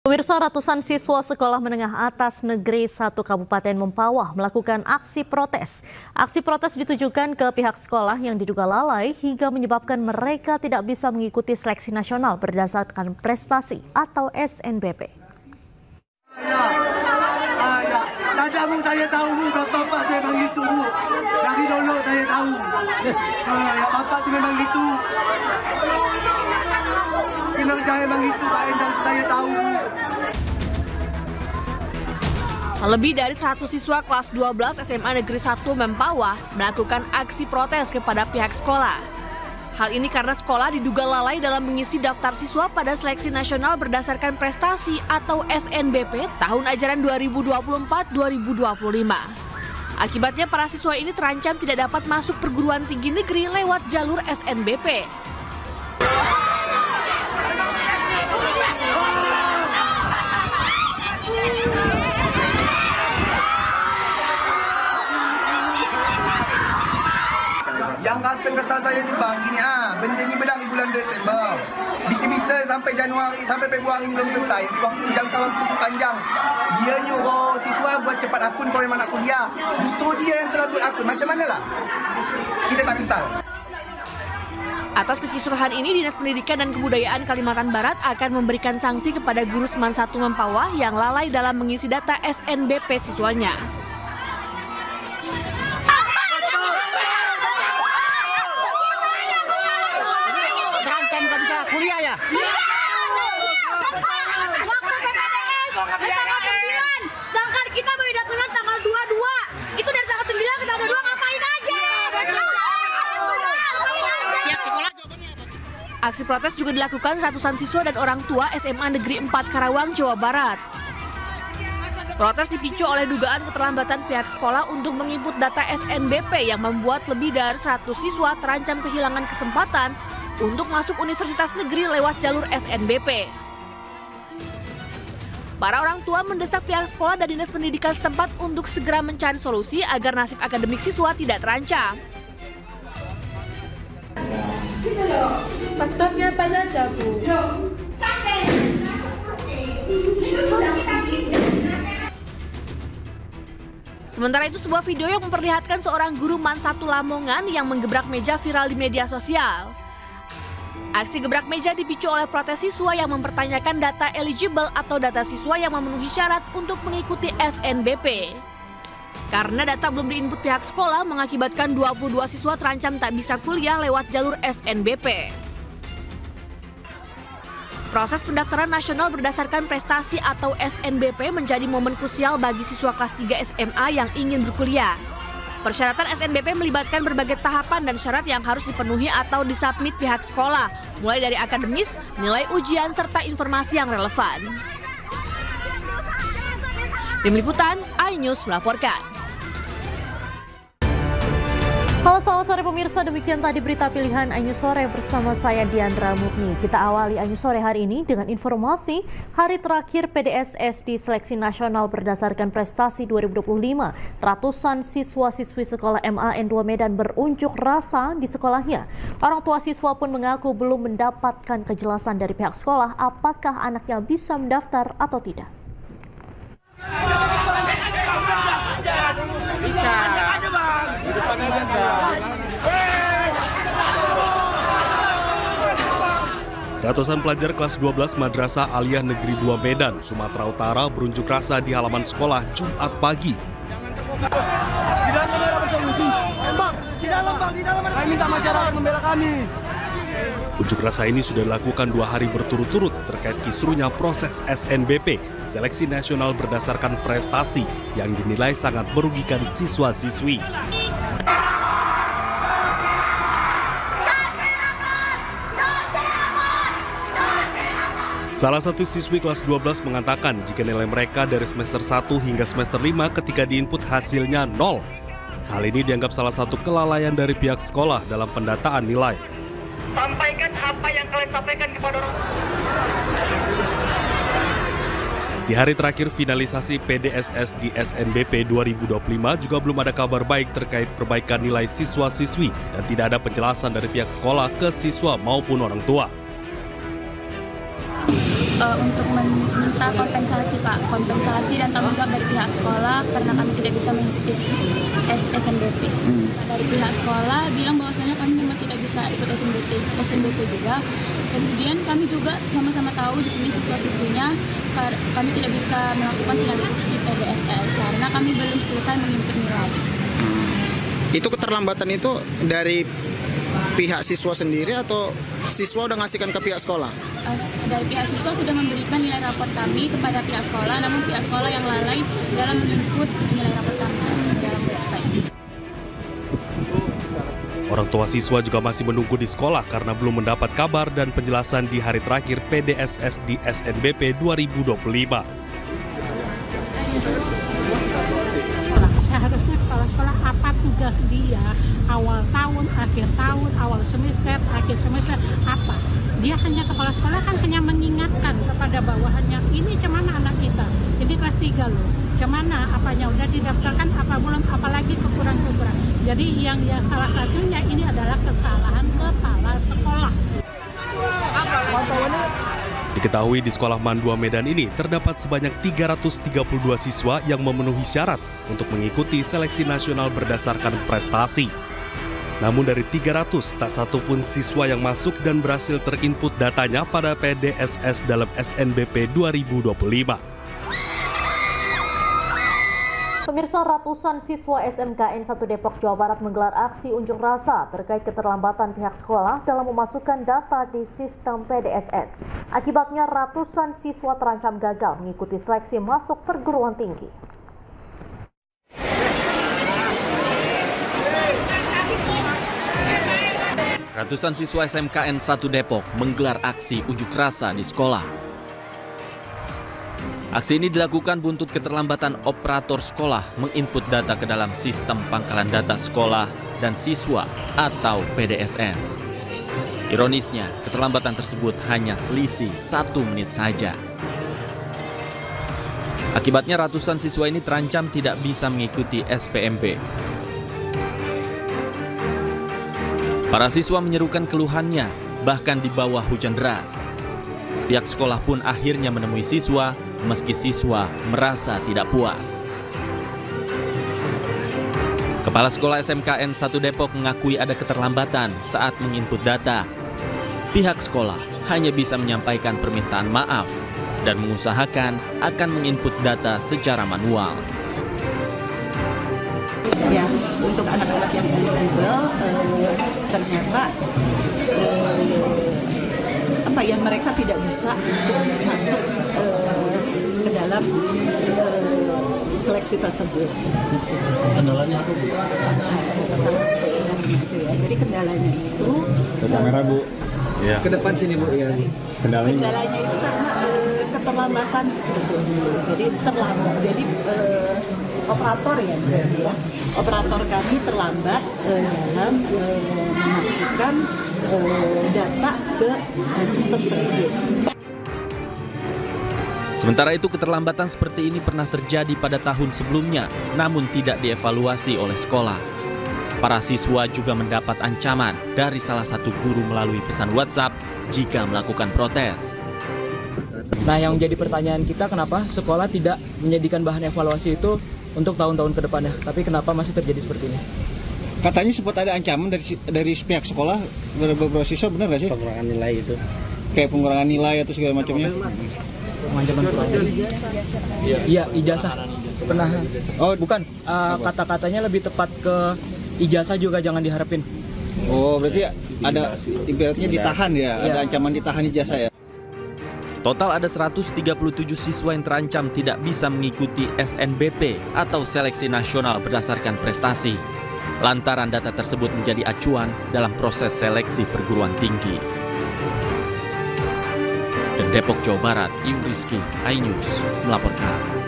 Pemirsa, ratusan siswa sekolah menengah atas negeri 1 Kabupaten Mempawah melakukan aksi protes. Aksi protes ditujukan ke pihak sekolah yang diduga lalai hingga menyebabkan mereka tidak bisa mengikuti seleksi nasional berdasarkan prestasi atau SNBP. Tadamu saya tahu Bu, bapak saya memang gitu Bu. Dari dulu saya tahu. Bapak itu memang gitu. Kinerja memang itu Pak Endang, saya tahu Bu. Lebih dari 100 siswa kelas 12 SMA Negeri 1 Mempawah melakukan aksi protes kepada pihak sekolah. Hal ini karena sekolah diduga lalai dalam mengisi daftar siswa pada seleksi nasional berdasarkan prestasi atau SNBP tahun ajaran 2024-2025. Akibatnya para siswa ini terancam tidak dapat masuk perguruan tinggi negeri lewat jalur SNBP. Yang rasa kesal saya ni bang, gini benda ni berlaku bulan Desember. Bisa-bisa sampai Januari, sampai Februari belum selesai. Jangka waktu itu panjang. Dia nyuruh siswa buat cepat akun kalau memang nak kuliah. Justru dia yang telah buat akun. Macam manalah? Kita tak kesal. Atas kekisruhan ini, Dinas Pendidikan dan Kebudayaan Kalimantan Barat akan memberikan sanksi kepada guru Seman 1 Mempawah yang lalai dalam mengisi data SNBP siswanya. Kuliah ya? Iya. Waktu PPDS tanggal 9, sedangkan kita baru datang tanggal 22. Itu dari tanggal 9 ke tanggal 22 ngapain aja? Aksi protes juga dilakukan ratusan siswa dan orang tua SMA Negeri 4 Karawang, Jawa Barat. Protes dipicu oleh dugaan keterlambatan pihak sekolah untuk menginput data SNBP yang membuat lebih dari 100 siswa terancam kehilangan kesempatan untuk masuk universitas negeri lewat jalur SNBP. Para orang tua mendesak pihak sekolah dan Dinas Pendidikan setempat untuk segera mencari solusi agar nasib akademik siswa tidak terancam. Faktornya apa saja, Bu? Sementara itu, sebuah video yang memperlihatkan seorang guru MAN 1 Lamongan yang menggebrak meja viral di media sosial. Aksi gebrak meja dipicu oleh protes siswa yang mempertanyakan data eligible atau data siswa yang memenuhi syarat untuk mengikuti SNBP. Karena data belum diinput pihak sekolah mengakibatkan 22 siswa terancam tak bisa kuliah lewat jalur SNBP. Proses pendaftaran nasional berdasarkan prestasi atau SNBP menjadi momen krusial bagi siswa kelas 3 SMA yang ingin berkuliah. Persyaratan SNBP melibatkan berbagai tahapan dan syarat yang harus dipenuhi atau disubmit pihak sekolah, mulai dari akademis, nilai ujian, serta informasi yang relevan. Tim Liputan, iNews melaporkan. Halo, selamat sore pemirsa, demikian tadi berita pilihan iNews Sore bersama saya Diandra Mukni. Kita awali iNews Sore hari ini dengan informasi hari terakhir PDSS di seleksi nasional berdasarkan prestasi 2025. Ratusan siswa-siswi sekolah MAN 2 Medan berunjuk rasa di sekolahnya. Orang tua siswa pun mengaku belum mendapatkan kejelasan dari pihak sekolah apakah anaknya bisa mendaftar atau tidak. Ratusan pelajar kelas 12 Madrasah Aliyah Negeri 2 Medan, Sumatera Utara berunjuk rasa di halaman sekolah Jumat pagi. Di dalam ada solusi. Di dalam kami minta masyarakat membela kami. Unjuk rasa ini sudah dilakukan 2 hari berturut-turut terkait kisruhnya proses SNBP, seleksi nasional berdasarkan prestasi yang dinilai sangat merugikan siswa-siswi. Salah satu siswi kelas 12 mengatakan jika nilai mereka dari semester 1 hingga semester 5 ketika diinput hasilnya 0. Hal ini dianggap salah satu kelalaian dari pihak sekolah dalam pendataan nilai. Sampaikan apa yang kalian sampaikan kepada orang. Di hari terakhir finalisasi PDSS di SNBP 2025 juga belum ada kabar baik terkait perbaikan nilai siswa-siswi dan tidak ada penjelasan dari pihak sekolah ke siswa maupun orang tua. untuk meminta kompensasi Pak, kompensasi dan tanggung jawab dari pihak sekolah karena kami tidak bisa mengikuti SNBP. Dari pihak sekolah bilang bahwasanya kami memang tidak bisa ikut SNBP juga. Kemudian kami juga sama-sama tahu di sini siswa-siswinya kami tidak bisa melakukan finalisasi PDSS karena kami belum selesai menginput nilai. Itu keterlambatan itu dari pihak siswa sendiri atau siswa udah ngasihkan ke pihak sekolah? Dari pihak siswa sudah memberikan nilai rapor kami kepada pihak sekolah, namun pihak sekolah yang lalai dalam menginput nilai rapor kami dalam website. Orang tua siswa juga masih menunggu di sekolah karena belum mendapat kabar dan penjelasan di hari terakhir PDSS di SNBP 2025. Seharusnya kepala sekolah apa tugas dia awal tahun, akhir tahun, awal semester, akhir semester, apa? Dia hanya kepala sekolah kan hanya mengingatkan kepada bawahannya, ini cemana anak kita, ini kelas 3 loh, cemana apanya udah didaftarkan apa belum, apalagi kekurangan. Jadi yang salah satunya ini adalah kesalahan kepala sekolah. Diketahui di Sekolah MAN 2 Medan ini terdapat sebanyak 332 siswa yang memenuhi syarat untuk mengikuti seleksi nasional berdasarkan prestasi. Namun dari 300, tak satu pun siswa yang masuk dan berhasil terinput datanya pada PDSS dalam SNBP 2025. Pemirsa, ratusan siswa SMKN 1 Depok, Jawa Barat menggelar aksi unjuk rasa terkait keterlambatan pihak sekolah dalam memasukkan data di sistem PDSS. Akibatnya ratusan siswa terancam gagal mengikuti seleksi masuk perguruan tinggi. Ratusan siswa SMKN 1 Depok menggelar aksi unjuk rasa di sekolah. Aksi ini dilakukan buntut keterlambatan operator sekolah menginput data ke dalam sistem pangkalan data sekolah dan siswa atau PDSS. Ironisnya, keterlambatan tersebut hanya selisih 1 menit saja. Akibatnya ratusan siswa ini terancam tidak bisa mengikuti SPMB. Para siswa menyerukan keluhannya, bahkan di bawah hujan deras. Pihak sekolah pun akhirnya menemui siswa, meski siswa merasa tidak puas. Kepala Sekolah SMKN 1 Depok mengakui ada keterlambatan saat menginput data. Pihak sekolah hanya bisa menyampaikan permintaan maaf dan mengusahakan akan menginput data secara manual. Ya, untuk anak-anak yang eligible ternyata mereka tidak bisa masuk ke dalam seleksi tersebut. Kendalanya apa, Bu? Jadi kendalanya itu kamera, Bu. Ya. Ke depan sini, Bu, ya. Kendalanya itu karena keterlambatan sebetulnya. Jadi terlambat. Jadi operator ya. Operator kami terlambat dalam memasukkan data ke sistem tersebut. Sementara itu keterlambatan seperti ini pernah terjadi pada tahun sebelumnya, namun tidak dievaluasi oleh sekolah. Para siswa juga mendapat ancaman dari salah satu guru melalui pesan WhatsApp jika melakukan protes. Nah, yang menjadi pertanyaan kita, kenapa sekolah tidak menjadikan bahan evaluasi itu untuk tahun-tahun ke depannya, tapi kenapa masih terjadi seperti ini? Katanya sempat ada ancaman dari pihak sekolah beberapa siswa, benar nggak sih? Pengurangan nilai itu. Kayak pengurangan nilai atau segala macamnya. Ancaman iya, ijazah pernah. Oh, bukan, kata-katanya lebih tepat ke ijazah juga jangan diharapin. Oh, berarti ada ibaratnya ditahan ya, ada ancaman ditahan ijazah ya. Total ada 137 siswa yang terancam tidak bisa mengikuti SNBP atau seleksi nasional berdasarkan prestasi. Lantaran data tersebut menjadi acuan dalam proses seleksi perguruan tinggi. Dari Depok, Jawa Barat, Iung Rizky, iNews melaporkan.